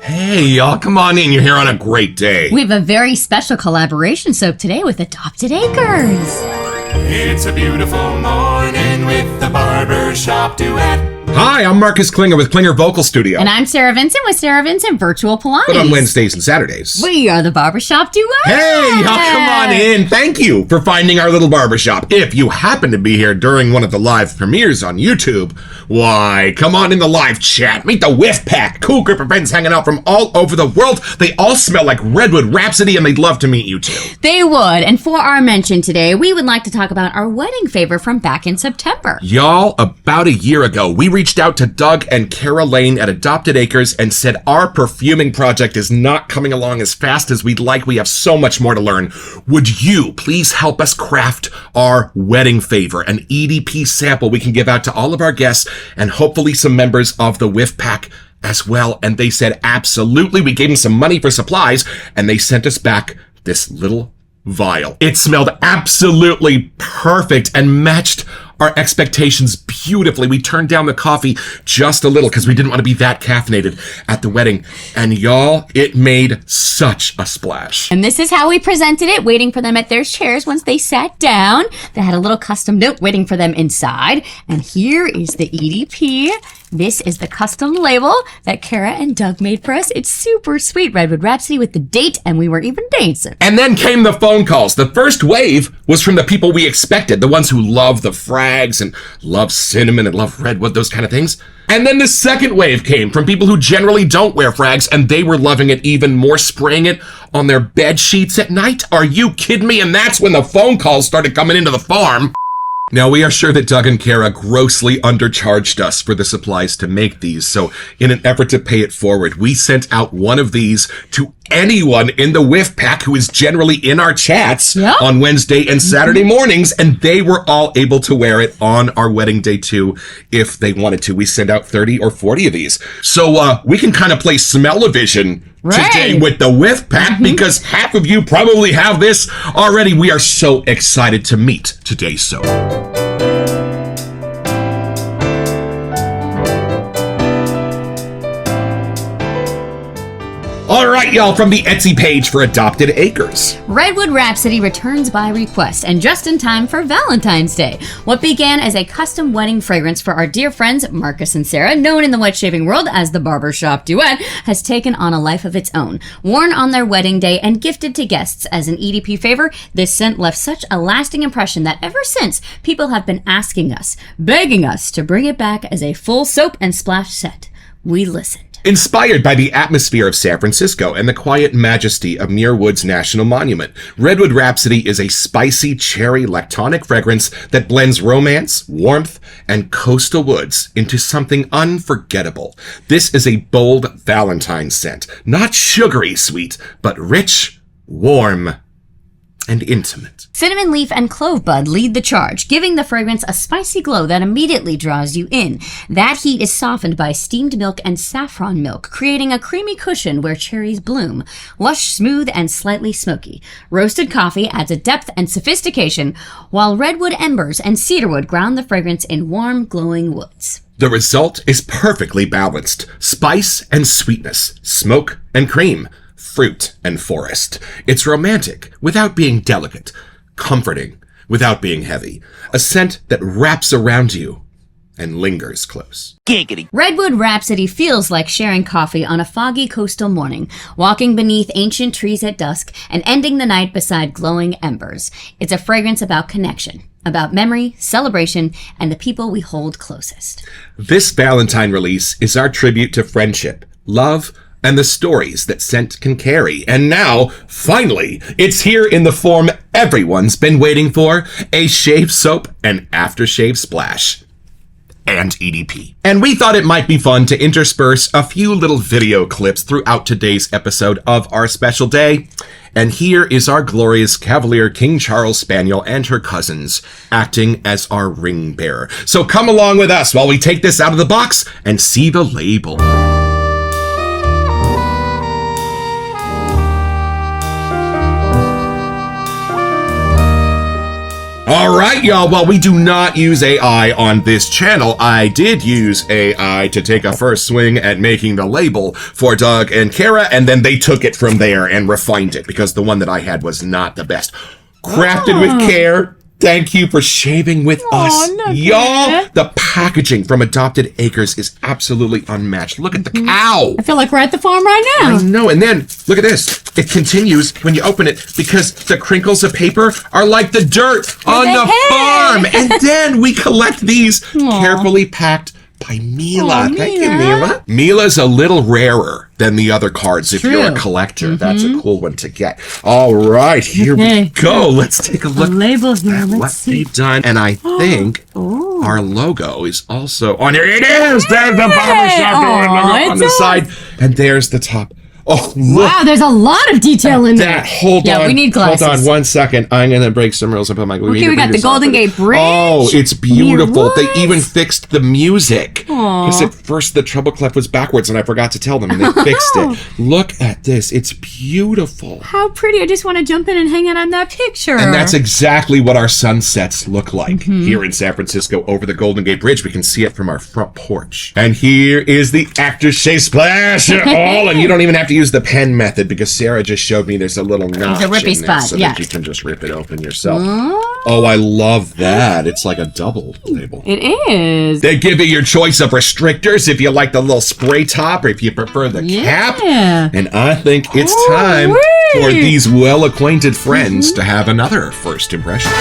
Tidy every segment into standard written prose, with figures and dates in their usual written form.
Hey, y'all, come on in. You're here on a great day. We have a very special collaboration soap today with Adopted Acres. It's a beautiful morning with the Barbershop Duet. Hi, I'm Marcus Klinger with Klinger Vocal Studio. And I'm Sarah Vincent with Sarah Vincent Virtual Pilates. But on Wednesdays and Saturdays. We are the Barbershop Duet. Hey, y'all, come on in. Thank you for finding our little barbershop. If you happen to be here during one of the live premieres on YouTube, why, come on in the live chat. Meet the Whiff Pack. Cool group of friends hanging out from all over the world. They all smell like Redwood Rhapsody, and they'd love to meet you too. They would. And for our mention today, we would like to talk about our wedding favor from back in September. Y'all, about a year ago, we reached out to Doug and Kara Lane at Adopted Acres and said our perfuming project is not coming along as fast as we'd like. We have so much more to learn. Would you please help us craft our wedding favor, an EDP sample we can give out to all of our guests and hopefully some members of the Whiff Pack as well? And they said, absolutely. We gave them some money for supplies and they sent us back this little vial. It smelled absolutely perfect and matched our expectations beautifully. We turned down the coffee just a little because we didn't want to be that caffeinated at the wedding. And y'all, it made such a splash. And this is how we presented it, waiting for them at their chairs once they sat down. They had a little custom note waiting for them inside. And here is the EDP. This is the custom label that Kara and Doug made for us. It's super sweet. Redwood Rhapsody with the date, and we were even dancing. And then came the phone calls. The first wave was from the people we expected, the ones who love the frags and love cinnamon and love redwood, those kind of things. And then the second wave came from people who generally don't wear frags, and they were loving it even more, spraying it on their bed sheets at night. Are you kidding me? And that's when the phone calls started coming into the farm. Now, we are sure that Doug and Kara grossly undercharged us for the supplies to make these, so in an effort to pay it forward, we sent out one of these to anyone in the Whiff Pack who is generally in our chats on Wednesday and Saturday mornings, and they were all able to wear it on our wedding day too, if they wanted to. We sent out 30 or 40 of these. So we can kind of play smell-o-vision today with the Whiff Pack because half of you probably have this already. We are so excited to meet today's soap. All right, y'all, from the Etsy page for Adopted Acres. Redwood Rhapsody returns by request, and just in time for Valentine's Day. What began as a custom wedding fragrance for our dear friends Marcus and Sarah, known in the wet shaving world as the Barbershop Duet, has taken on a life of its own. Worn on their wedding day and gifted to guests as an EDP favor, this scent left such a lasting impression that ever since, people have been asking us, begging us to bring it back as a full soap and splash set. We listened. Inspired by the atmosphere of San Francisco and the quiet majesty of Muir Woods National Monument, Redwood Rhapsody is a spicy cherry lactonic fragrance that blends romance, warmth, and coastal woods into something unforgettable. This is a bold Valentine scent, not sugary sweet, but rich, warm, and intimate. Cinnamon leaf and clove bud lead the charge, giving the fragrance a spicy glow that immediately draws you in. That heat is softened by steamed milk and saffron milk, creating a creamy cushion where cherries bloom. Lush, smooth, and slightly smoky. Roasted coffee adds a depth and sophistication, while redwood embers and cedarwood ground the fragrance in warm, glowing woods. The result is perfectly balanced. Spice and sweetness, smoke and cream, fruit and forest. It's romantic without being delicate, comforting without being heavy. A scent that wraps around you and lingers close. Giggity. Redwood Rhapsody feels like sharing coffee on a foggy coastal morning, walking beneath ancient trees at dusk and ending the night beside glowing embers. It's a fragrance about connection, about memory, celebration, and the people we hold closest. This Valentine release is our tribute to friendship, love, and the stories that scent can carry. And now, finally, it's here in the form everyone's been waiting for, a shave soap and aftershave splash. And EDP. And we thought it might be fun to intersperse a few little video clips throughout today's episode of our special day. And here is our glorious Cavalier King Charles Spaniel and her cousins acting as our ring bearer. So come along with us while we take this out of the box and see the label. All right, y'all. Well, we do not use AI on this channel. I did use AI to take a first swing at making the label for Doug and Kara, and then they took it from there and refined it because the one that I had was not the best. Crafted with care. Thank you for shaving with us. Y'all, the packaging from Adopted Acres is absolutely unmatched. Look at the cow. I feel like we're at the farm right now. I know. And then, look at this. It continues when you open it because the crinkles of paper are like the dirt on the farm. And then we collect these carefully packed by Mila. Thank you, Mila. Mila's a little rarer than the other cards if you're a collector. That's a cool one to get. All right, here we go. Let's take a look at what they've done. And I think our logo is also on here. It is! There's the Barbershop Duet logo on the side. And there's the top. Oh, look. Wow, there's a lot of detail in there. Hold on. We need glasses. Hold on 1 second. I'm going to break some rules and put my... Okay, we got the Golden Gate Bridge. Oh, it's beautiful. They even fixed the music. Because at first the treble clef was backwards and I forgot to tell them and they fixed it. Look at this. It's beautiful. How pretty. I just want to jump in and hang out on that picture. And that's exactly what our sunsets look like here in San Francisco over the Golden Gate Bridge. We can see it from our front porch. And here is the Actors Shave Splash. And you don't even have to use the pen method because Sarah just showed me there's a little notch in there spot, so that you can just rip it open yourself. Oh, I love that. It's like a double label. It is. They give you your choice of restrictors if you like the little spray top or if you prefer the cap. And I think it's time for these well-acquainted friends to have another first impression.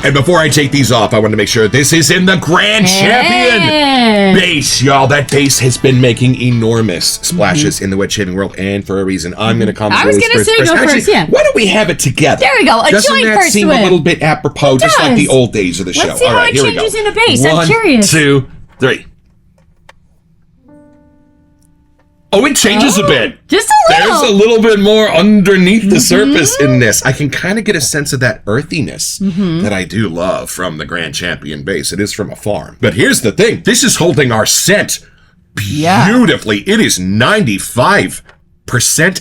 And before I take these off, I want to make sure this is in the Grand Champion base, y'all. That base has been making enormous splashes in the wet shaving world, and for a reason. I'm going to come. I was going to say go first, Why don't we have it together? There we go. Doesn't joint that first seem swim. a little bit apropos, just like the old days of the show? Let's see All how right, it here we go. changes in a base. 1, I'm curious. 2, 3. Oh, it changes a bit. Just a little. There's a little bit more underneath the surface in this. I can kind of get a sense of that earthiness that I do love from the Grand Champion base. It is from a farm. But here's the thing. This is holding our scent beautifully. It is 95%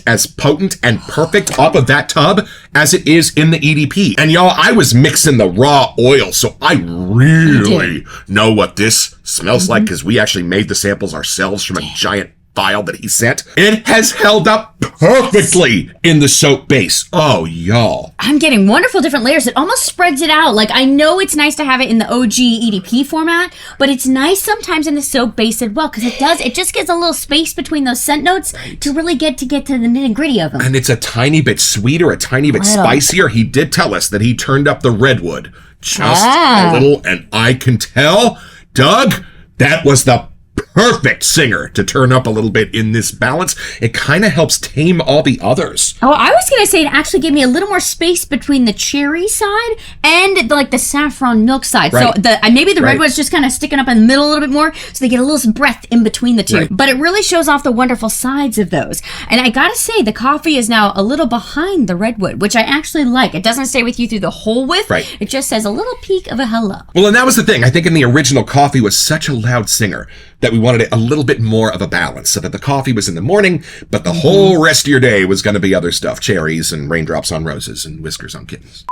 as potent and perfect off of that tub as it is in the EDP. And y'all, I was mixing the raw oil, so I really know what this smells like because we actually made the samples ourselves from a giant vial that he sent. It has held up perfectly in the soap base. Oh, y'all. I'm getting wonderful different layers. It almost spreads it out. Like, I know it's nice to have it in the OG EDP format, but it's nice sometimes in the soap base as well, because it just gives a little space between those scent notes to really get to the nitty gritty of them. And it's a tiny bit sweeter, a tiny bit spicier. He did tell us that he turned up the Redwood just a little, and I can tell, Doug, that was the perfect singer to turn up a little bit in this balance. It kind of helps tame all the others. Oh, I was going to say it actually gave me a little more space between the cherry side and the saffron milk side. Right. So maybe the redwood's just kind of sticking up in the middle a little bit more, so they get a little breath in between the two. Right. But it really shows off the wonderful sides of those. And I got to say, the coffee is now a little behind the redwood, which I actually like. It doesn't stay with you through the whole width. Right. It just says a little peek of a hello. Well, and that was the thing. I think in the original, coffee was such a loud singer that we wanted it a little bit more of a balance, so that the coffee was in the morning, but the whole rest of your day was going to be other stuff. Cherries and raindrops on roses and whiskers on kittens.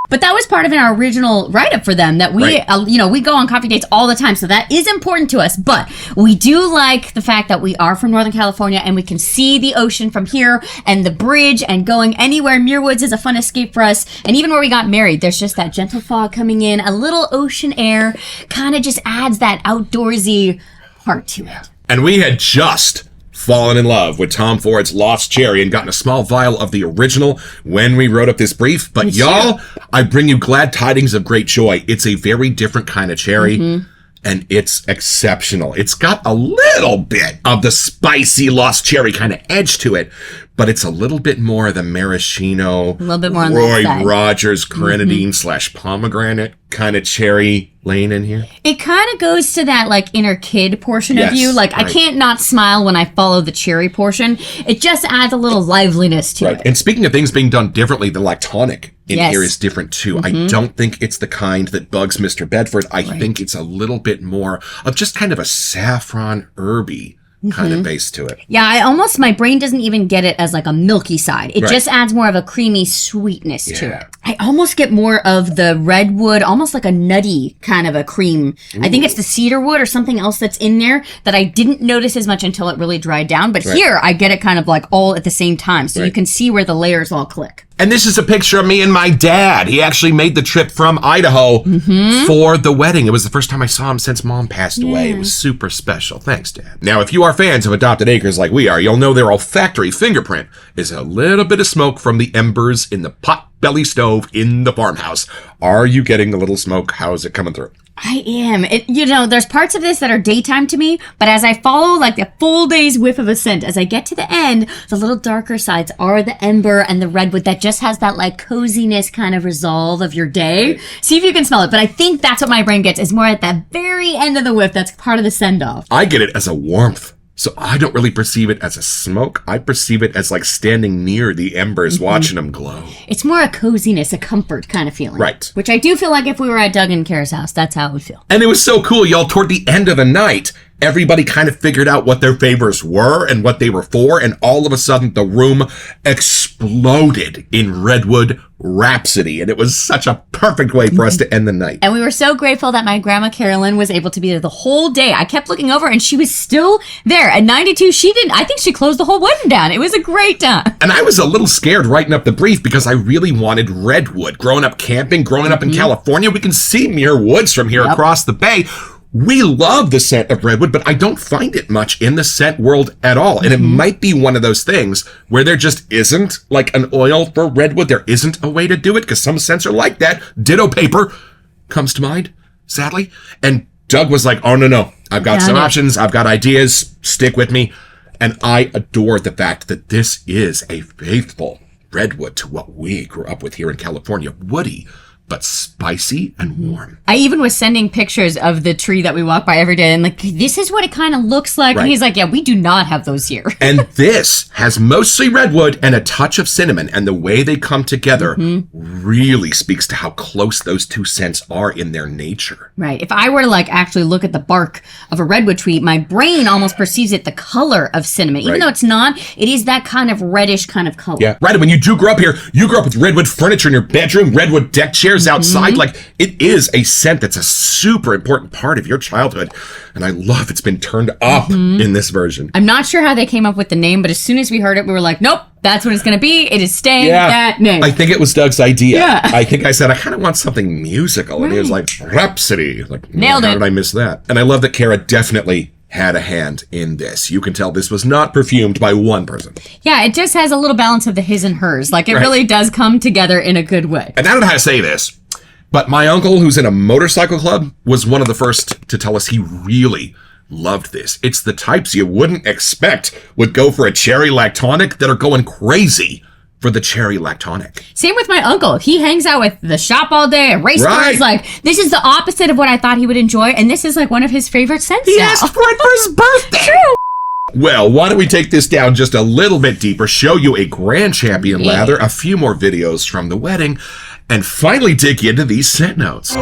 But that was part of our original write-up for them, that we, we go on coffee dates all the time, so that is important to us. But we do like the fact that we are from Northern California and we can see the ocean from here and the bridge, and going anywhere. Muir Woods is a fun escape for us. And even where we got married, there's just that gentle fog coming in, a little ocean air, kind of just adds that outdoorsy part to it. And we had just fallen in love with Tom Ford's Lost Cherry and gotten a small vial of the original when we wrote up this brief. But y'all, I bring you glad tidings of great joy. It's a very different kind of cherry. And it's exceptional. It's got a little bit of the spicy Lost Cherry kind of edge to it, but it's a little bit more of the maraschino, a little bit more on Roy that side. Rogers grenadine / pomegranate kind of cherry laying in here. It kind of goes to that inner kid portion of you. I can't not smile when I follow the cherry portion. It just adds a little liveliness to it. And speaking of things being done differently, the lactonic in here is different too. I don't think it's the kind that bugs Mr. Bedford. I think it's a little bit more of just kind of a saffron herby kind of base to it. Yeah, my brain doesn't even get it as like a milky side. It just adds more of a creamy sweetness to it. I almost get more of the redwood, almost like a nutty kind of a cream. Ooh. I think it's the cedar wood or something else that's in there that I didn't notice as much until it really dried down. But here I get it kind of like all at the same time. So you can see where the layers all click. And this is a picture of me and my dad. He actually made the trip from Idaho for the wedding. It was the first time I saw him since Mom passed away. It was super special. Thanks, Dad. Now, if you are fans of Adopted Acres like we are, you'll know their olfactory fingerprint is a little bit of smoke from the embers in the pot-belly stove in the farmhouse. Are you getting a little smoke? How is it coming through? I am. There's parts of this that are daytime to me, but as I follow like the full day's whiff of a scent, as I get to the end, the little darker sides are the ember and the redwood that just has that like coziness kind of resolve of your day. See if you can smell it. But I think that's what my brain gets is more at the very end of the whiff. That's part of the send-off. I get it as a warmth. So I don't really perceive it as a smoke. I perceive it as like standing near the embers, watching them glow. It's more a coziness, a comfort kind of feeling. Right. Which I do feel like if we were at Doug and Kara's house, that's how it would feel. And it was so cool, y'all. Toward the end of the night, everybody kind of figured out what their favors were and what they were for. And all of a sudden, the room exploded in Redwood Rhapsody. And it was such a perfect way for us to end the night. And we were so grateful that my grandma Carolyn was able to be there the whole day. I kept looking over and she was still there. At 92, I think she closed the whole wedding down. It was a great time. And I was a little scared writing up the brief because I really wanted Redwood. Growing up camping, growing up in California, we can see Muir Woods from here across the bay. We love the scent of redwood, but I don't find it much in the scent world at all. And it might be one of those things where there just isn't like an oil for redwood. There isn't a way to do it because some scents are like that. Ditto paper comes to mind, sadly. And Doug was like, oh, no. I've got some options. I've got ideas. Stick with me. And I adore the fact that this is a faithful redwood to what we grew up with here in California. Woody, but spicy and warm. I even was sending pictures of the tree that we walk by every day and like, this is what it kind of looks like. Right. And he's like, yeah, we do not have those here. And this has mostly redwood and a touch of cinnamon. And the way they come together really speaks to how close those two scents are in their nature. Right. If I were to like actually look at the bark of a redwood tree, my brain almost perceives it the color of cinnamon. Even though it's not, it is that kind of reddish kind of color. Yeah. Right. When you do grow up here, you grew up with redwood furniture in your bedroom, redwood deck chairs outside. Like it is a scent that's a super important part of your childhood. And I love it's been turned up in this version. I'm not sure how they came up with the name, but as soon as we heard it, we were like, nope, that's what it's going to be. It is staying that name. I think it was Doug's idea. Yeah. I think I said, I kind of want something musical. And he was like, Rhapsody. Like, nailed it. How did I miss that? And I love that Kara definitely had a hand in this. You can tell this was not perfumed by one person. Yeah, it just has a little balance of the his and hers. Like, it really does come together in a good way. And I don't know how to say this, but my uncle, who's in a motorcycle club, was one of the first to tell us he really loved this. It's the types you wouldn't expect would go for a cherry lactonic that are going crazy for the cherry lactonic. Same with my uncle. He hangs out with the shop all day and race cars. Like, this is the opposite of what I thought he would enjoy, and this is like one of his favorite scents He asked for it for his birthday. True. Well, why don't we take this down just a little bit deeper, show you a Grand Champion lather, a few more videos from the wedding, and finally dig into these scent notes.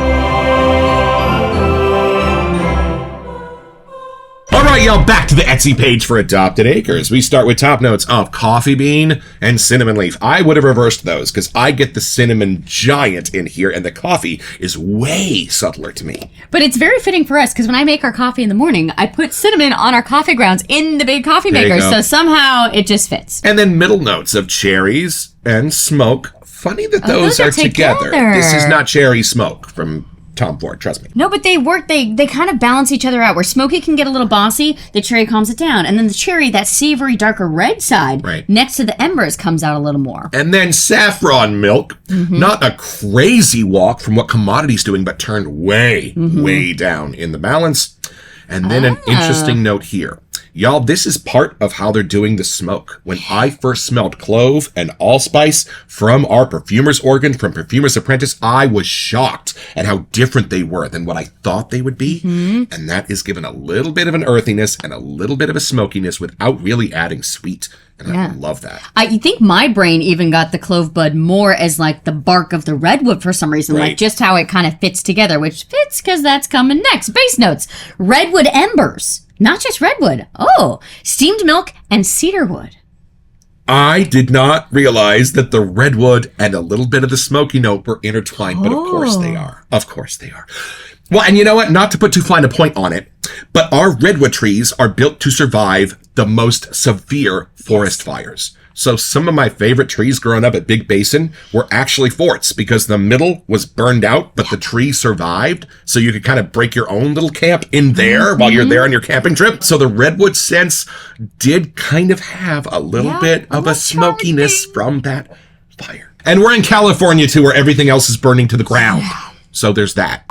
All right, y'all, back to the Etsy page for Adopted Acres. We start with top notes of coffee bean and cinnamon leaf. I would have reversed those because I get the cinnamon giant in here and the coffee is way subtler to me. But it's very fitting for us because when I make our coffee in the morning, I put cinnamon on our coffee grounds in the big coffee maker. So somehow it just fits. And then middle notes of cherries and smoke. Funny that those are together. This is not cherry smoke from Tom Ford, trust me. No, but they work. They kind of balance each other out. Where smoky can get a little bossy, the cherry calms it down. And then the cherry, that savory, darker red side, next to the embers, comes out a little more. And then saffron milk. Not a crazy walk from what commodity's doing, but turned way down in the balance. And then an interesting note here. Y'all, this is part of how they're doing the smoke. When I first smelled clove and allspice from our perfumer's organ, from Perfumer's Apprentice, I was shocked at how different they were than what I thought they would be. And that is given a little bit of an earthiness and a little bit of a smokiness without really adding sweet. And I love that. I think my brain even got the clove bud more as like the bark of the redwood for some reason. Like just how it kind of fits together, which fits because that's coming next. Base notes. Redwood embers. Not just redwood. Oh, steamed milk and cedarwood. I did not realize that the redwood and a little bit of the smoky note were intertwined, but of course they are. Of course they are. Well, and you know what? Not to put too fine a point on it, but our redwood trees are built to survive the most severe forest fires. So some of my favorite trees growing up at Big Basin were actually forts because the middle was burned out, but the tree survived. So you could kind of break your own little camp in there while you're there on your camping trip. So the redwood scents did kind of have a little bit of a smokiness from that fire. And we're in California too, where everything else is burning to the ground. So there's that.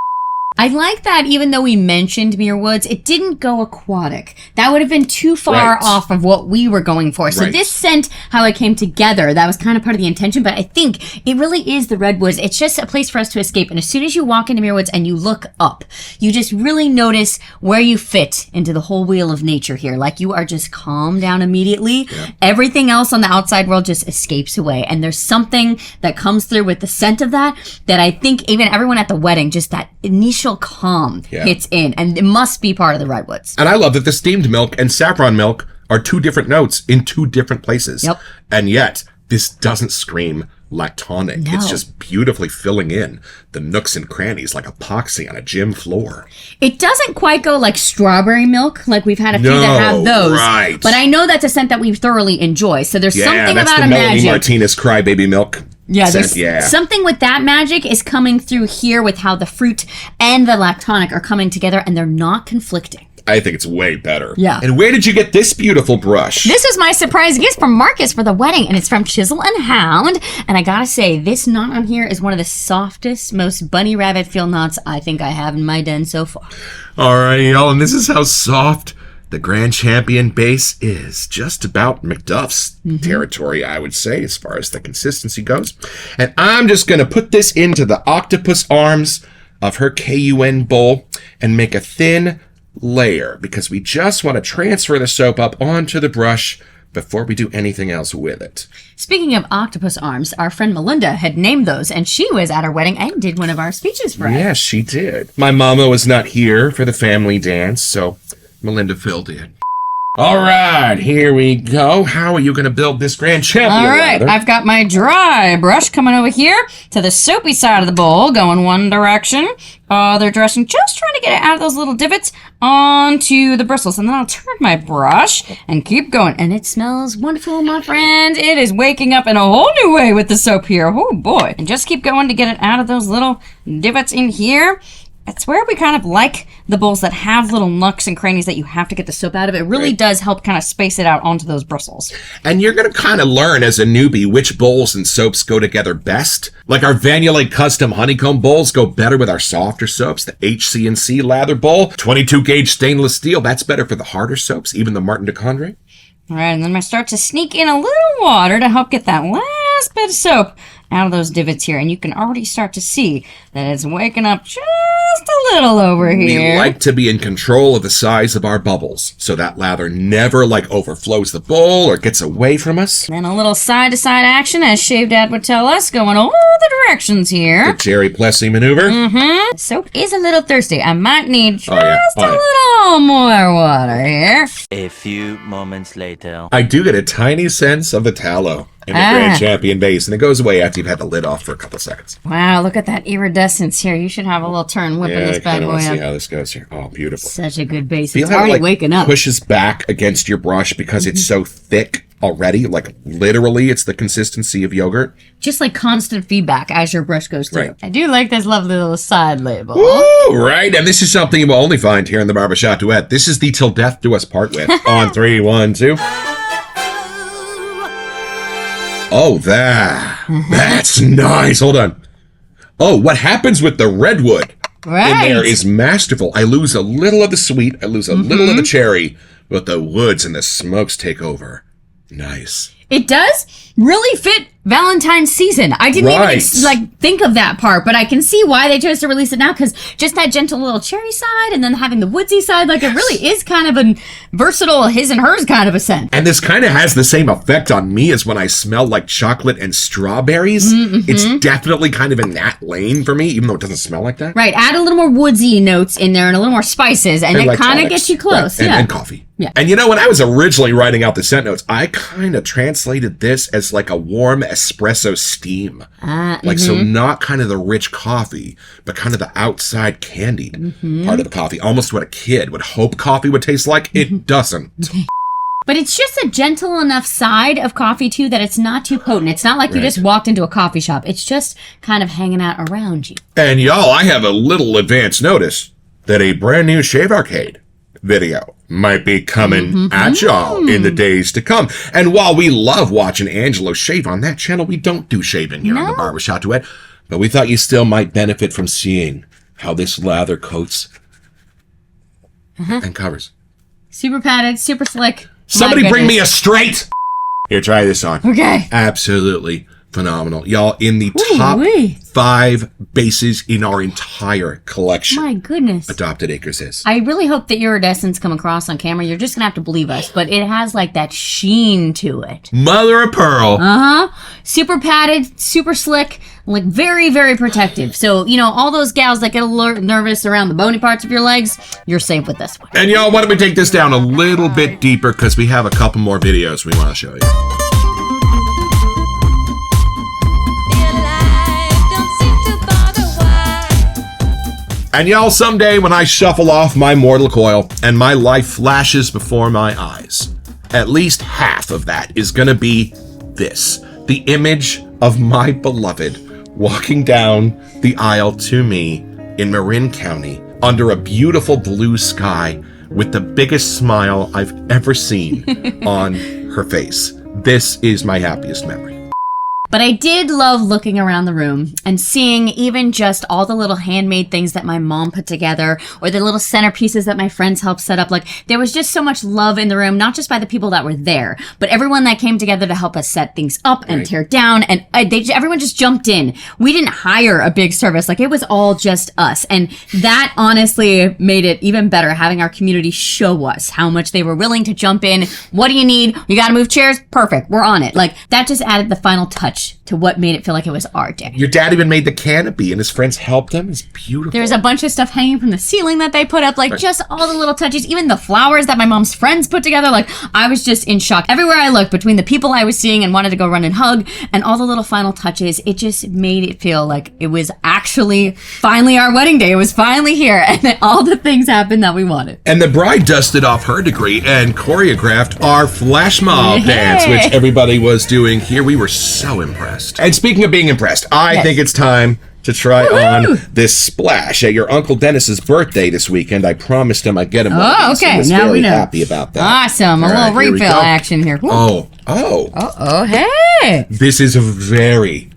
I like that even though we mentioned Muir Woods, it didn't go aquatic. That would have been too far off of what we were going for. So this scent, how it came together, that was kind of part of the intention. But I think it really is the Redwoods. It's just a place for us to escape. And as soon as you walk into Muir Woods and you look up, you just really notice where you fit into the whole wheel of nature here. Like you are just calmed down immediately. Yeah. Everything else on the outside world just escapes away. And there's something that comes through with the scent of that I think even everyone at the wedding, just that initial calm hits in, and it must be part of the redwoods. And I love that the steamed milk and saffron milk are two different notes in two different places. Yep. And yet, this doesn't scream lactonic. No. It's just beautifully filling in the nooks and crannies like epoxy on a gym floor. It doesn't quite go like strawberry milk, like we've had a few that have those. Right. But I know that's a scent that we thoroughly enjoy. So there's something that's about the a Melanie magic. Martinez crybaby milk. Yeah, scent. there's something with that magic is coming through here with how the fruit and the lactonic are coming together and they're not conflicting. I think it's way better. Yeah. And where did you get this beautiful brush? This was my surprise gift from Marcus for the wedding, and it's from Chisel and Hound. And I gotta say, this knot on here is one of the softest, most bunny rabbit feel knots I think I have in my den so far. All right, y'all, and this is how soft the Grand Champion base is. Just about McDuff's territory, I would say, as far as the consistency goes. And I'm just going to put this into the octopus arms of her KUN bowl and make a thin layer because we just want to transfer the soap up onto the brush before we do anything else with it. Speaking of octopus arms, our friend Melinda had named those, and she was at our wedding and did one of our speeches for us. Yes, she did. My mama was not here for the family dance, so Melinda filled in. All right, here we go. How are you going to build this Grand Champion? All right, lather? I've got my dry brush coming over here to the soapy side of the bowl, going one direction. Other direction, just trying to get it out of those little divots onto the bristles. And then I'll turn my brush and keep going. And it smells wonderful, my friend. It is waking up in a whole new way with the soap here. Oh, boy. And just keep going to get it out of those little divots in here. It's where we kind of like the bowls that have little nooks and crannies that you have to get the soap out of. It really does help kind of space it out onto those bristles. And you're going to kind of learn as a newbie which bowls and soaps go together best. Like our Vanulite custom honeycomb bowls go better with our softer soaps. The HC&C lather bowl, 22 gauge stainless steel, that's better for the harder soaps, even the Martin de Condré. All right, and then I start to sneak in a little water to help get that last bit of soap out of those divots here. And you can already start to see that it's waking up just a little over here. We like to be in control of the size of our bubbles, so that lather never overflows the bowl or gets away from us. Then a little side-to-side action, as Shave Dad would tell us, going all the directions here. The Jerry Plessy maneuver. Mm-hmm. Soap is a little thirsty. I might need just a little more water here. A few moments later. I do get a tiny sense of the tallow in the Grand Champion base, and it goes away after you've had the lid off for a couple seconds. Wow, look at that iridescence here. You should have a little turn whipping this bad boy up. See how this goes here. Oh, beautiful. Such a good base. Feel It's already waking up. Pushes back against your brush because it's so thick already. Like literally, it's the consistency of yogurt. Just like constant feedback as your brush goes through. Right. I do like this lovely little side label. Woo, right. And this is something you will only find here in the Barbershop Duet. This is the Till Death Do Us Part with. On 3, 1, 2. Oh, that's nice. Hold on. Oh, what happens with the redwood in there is masterful. I lose a little of the sweet. I lose a little of the cherry, but the woods and the smokes take over. Nice. It does really fit Valentine's season. I didn't even think of that part, but I can see why they chose to release it now, because just that gentle little cherry side and then having the woodsy side, like it really is kind of a versatile his and hers kind of a scent. And this kind of has the same effect on me as when I smell like chocolate and strawberries. Mm-hmm. It's definitely kind of in that lane for me, even though it doesn't smell like that. Right. Add a little more woodsy notes in there and a little more spices, and it kind of gets you close. Right. And coffee. Yeah. And you know, when I was originally writing out the scent notes, I kind of translated this as like a warm espresso steam. So not kind of the rich coffee, but kind of the outside candied part of the coffee. Almost what a kid would hope coffee would taste like. It doesn't. But it's just a gentle enough side of coffee, too, that it's not too potent. It's not like you just walked into a coffee shop. It's just kind of hanging out around you. And y'all, I have a little advance notice that a brand new Shave Arcade video might be coming at y'all in the days to come. And while we love watching Angelo shave on that channel, we don't do shaving here on the Barbershop Duet. But we thought you still might benefit from seeing how this lather coats and covers. Super padded, super slick. Somebody bring me a straight. Here, try this on. Okay. Absolutely phenomenal. Y'all, in the top 5 bases in our entire collection. My goodness. Adopted Acres is. I really hope that iridescence come across on camera. You're just going to have to believe us, but it has like that sheen to it. Mother of pearl. Super padded, super slick, like very, very protective. So, you know, all those gals that get a little nervous around the bony parts of your legs, you're safe with this one. And y'all, why don't we take this down a little bit deeper, because we have a couple more videos we want to show you. And y'all, someday when I shuffle off my mortal coil and my life flashes before my eyes, at least half of that is gonna be this. The image of my beloved walking down the aisle to me in Marin County under a beautiful blue sky with the biggest smile I've ever seen on her face. This is my happiest memory. But I did love looking around the room and seeing even just all the little handmade things that my mom put together, or the little centerpieces that my friends helped set up. Like, there was just so much love in the room, not just by the people that were there, but everyone that came together to help us set things up and tear down. And everyone just jumped in. We didn't hire a big service. Like, it was all just us. And that honestly made it even better, having our community show us how much they were willing to jump in. What do you need? You got to move chairs? Perfect. We're on it. Like, that just added the final touch to what made it feel like it was our day. Your dad even made the canopy and his friends helped him. It's beautiful. There's a bunch of stuff hanging from the ceiling that they put up, like just all the little touches, even the flowers that my mom's friends put together. Like, I was just in shock. Everywhere I looked, between the people I was seeing and wanted to go run and hug and all the little final touches, it just made it feel like it was actually finally our wedding day. It was finally here, and then all the things happened that we wanted. And the bride dusted off her degree and choreographed our flash mob dance, which everybody was doing here. We were so impressed. And speaking of being impressed, I think it's time to try on this splash at your Uncle Dennis's birthday this weekend. I promised him I'd get him one of these. Okay. He was Now very we know. happy about that. Awesome. All A right, little refill action here. Oh, Hey. this is a very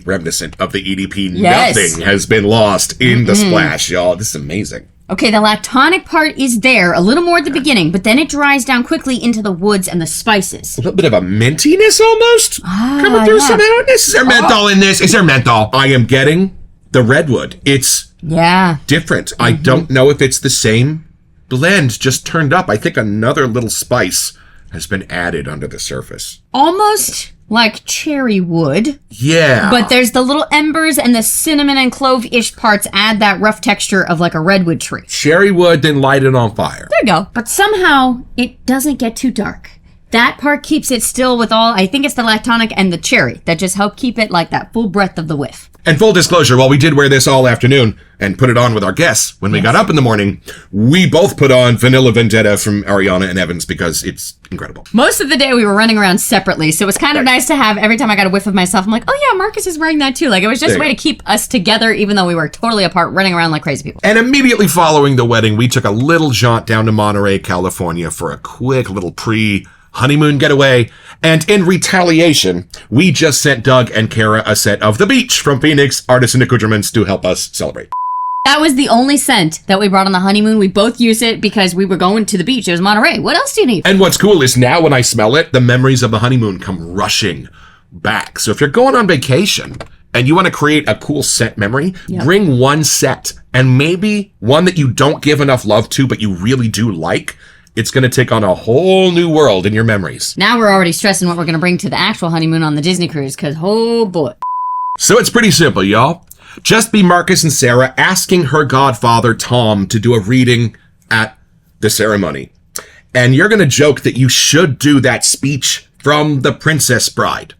reminiscent of the EDP. Yes. Nothing has been lost in the splash, y'all. This is amazing. Okay, the lactonic part is there, a little more at the beginning, but then it dries down quickly into the woods and the spices. A little bit of a mintiness almost coming through somehow. Is there menthol in this? Is there menthol? I am getting the redwood. It's different. I don't know if it's the same blend just turned up. I think another little spice has been added under the surface. Almost like cherry wood. Yeah. But there's the little embers, and the cinnamon and clove-ish parts add that rough texture of like a redwood tree. Cherry wood, then light it on fire. There you go. But somehow it doesn't get too dark. That part keeps it still with all, I think it's the lactonic and the cherry that just help keep it like that full breadth of the whiff. And full disclosure, while we did wear this all afternoon and put it on with our guests, when we got up in the morning, we both put on Vanilla Vendetta from Ariana and Evans because it's incredible. Most of the day we were running around separately, so it was kind of nice to have, every time I got a whiff of myself, I'm like, oh yeah, Marcus is wearing that too. Like, it was just a way to keep us together, even though we were totally apart, running around like crazy people. And immediately following the wedding, we took a little jaunt down to Monterey, California for a quick little honeymoon getaway, and in retaliation, we just sent Doug and Kara a set of The Beach from Phoenix Artisan Accoutrements to help us celebrate. That was the only scent that we brought on the honeymoon. We both used it because we were going to the beach. It was Monterey. What else do you need? And what's cool is now when I smell it, the memories of the honeymoon come rushing back. So if you're going on vacation and you want to create a cool scent memory, bring one set and maybe one that you don't give enough love to, but you really do like. It's going to take on a whole new world in your memories. Now we're already stressing what we're going to bring to the actual honeymoon on the Disney cruise because, oh boy. So it's pretty simple, y'all. Just be Marcus and Sarah asking her godfather, Tom, to do a reading at the ceremony. And you're going to joke that you should do that speech from The Princess Bride.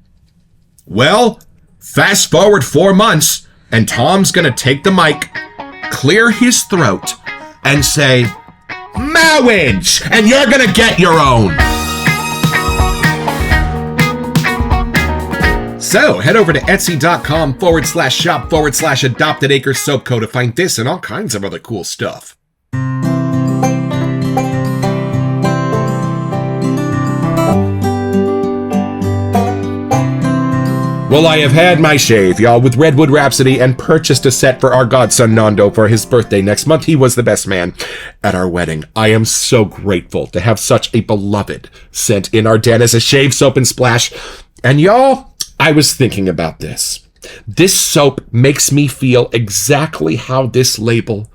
Well, fast forward 4 months, and Tom's going to take the mic, clear his throat, and say, marriage! And you're going to get your own. So head over to etsy.com/shop/adoptedacre soap co to find this and all kinds of other cool stuff. Well, I have had my shave, y'all, with Redwood Rhapsody and purchased a set for our godson Nando for his birthday next month. He was the best man at our wedding. I am so grateful to have such a beloved scent in our den as a shave, soap, and splash. And y'all, I was thinking about this. This soap makes me feel exactly how this label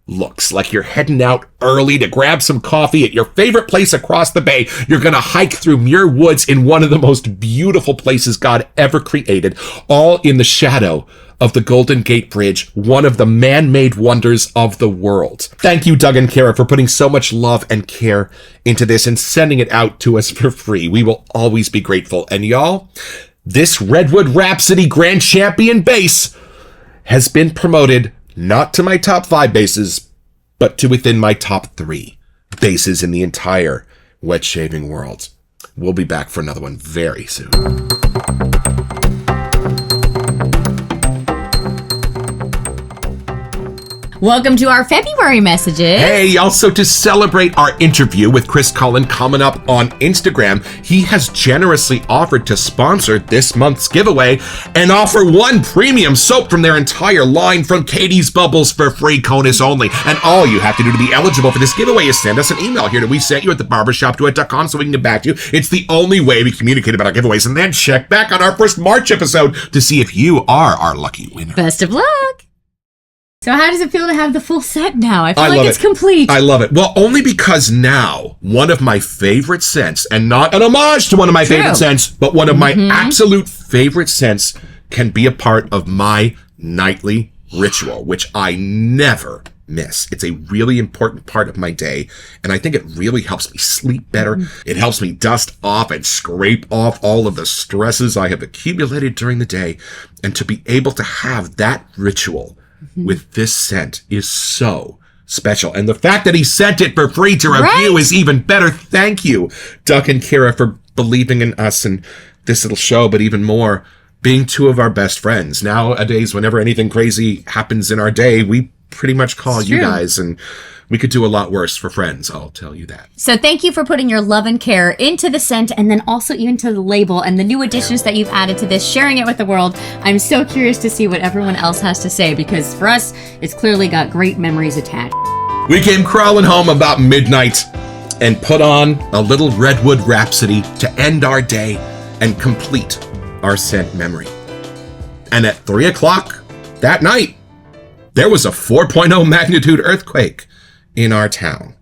looks. Like you're heading out early to grab some coffee at your favorite place across the bay. You're going to hike through Muir Woods in one of the most beautiful places God ever created, all in the shadow of the Golden Gate Bridge, one of the man-made wonders of the world. Thank you, Doug and Kara, for putting so much love and care into this and sending it out to us for free. We will always be grateful. And y'all, this Redwood Rhapsody Grand Champion base has been promoted not to my top 5 bases, but to within my top 3 bases in the entire wet shaving world. We'll be back for another one very soon. Welcome to our February messages. Hey, also to celebrate our interview with Chris Cullen coming up on Instagram, he has generously offered to sponsor this month's giveaway and offer 1 premium soap from their entire line from Katie's Bubbles for free, CONUS only. And all you have to do to be eligible for this giveaway is send us an email here that we sent you at thebarbershopduet.com so we can get back to you. It's the only way we communicate about our giveaways, and then check back on our first March episode to see if you are our lucky winner. Best of luck. So how does it feel to have the full set now? I feel like it's it. complete. I love it. Well, only because now one of my favorite scents, and not an homage to one of my favorite scents, but one of my absolute favorite scents can be a part of my nightly ritual, which I never miss. It's a really important part of my day, and I think it really helps me sleep better. It helps me dust off and scrape off all of the stresses I have accumulated during the day, and to be able to have that ritual with this scent is so special. And the fact that he sent it for free to review is even better. Thank you, Duck and Kara, for believing in us and this little show, but even more, being 2 of our best friends. Nowadays, whenever anything crazy happens in our day, we pretty much call you guys, and we could do a lot worse for friends, I'll tell you that. So thank you for putting your love and care into the scent, and then also into the label and the new additions that you've added to this, sharing it with the world. I'm so curious to see what everyone else has to say, because for us, it's clearly got great memories attached. We came crawling home about midnight and put on a little Redwood Rhapsody to end our day and complete our scent memory. And at 3 o'clock that night, there was a 4.0 magnitude earthquake in our town.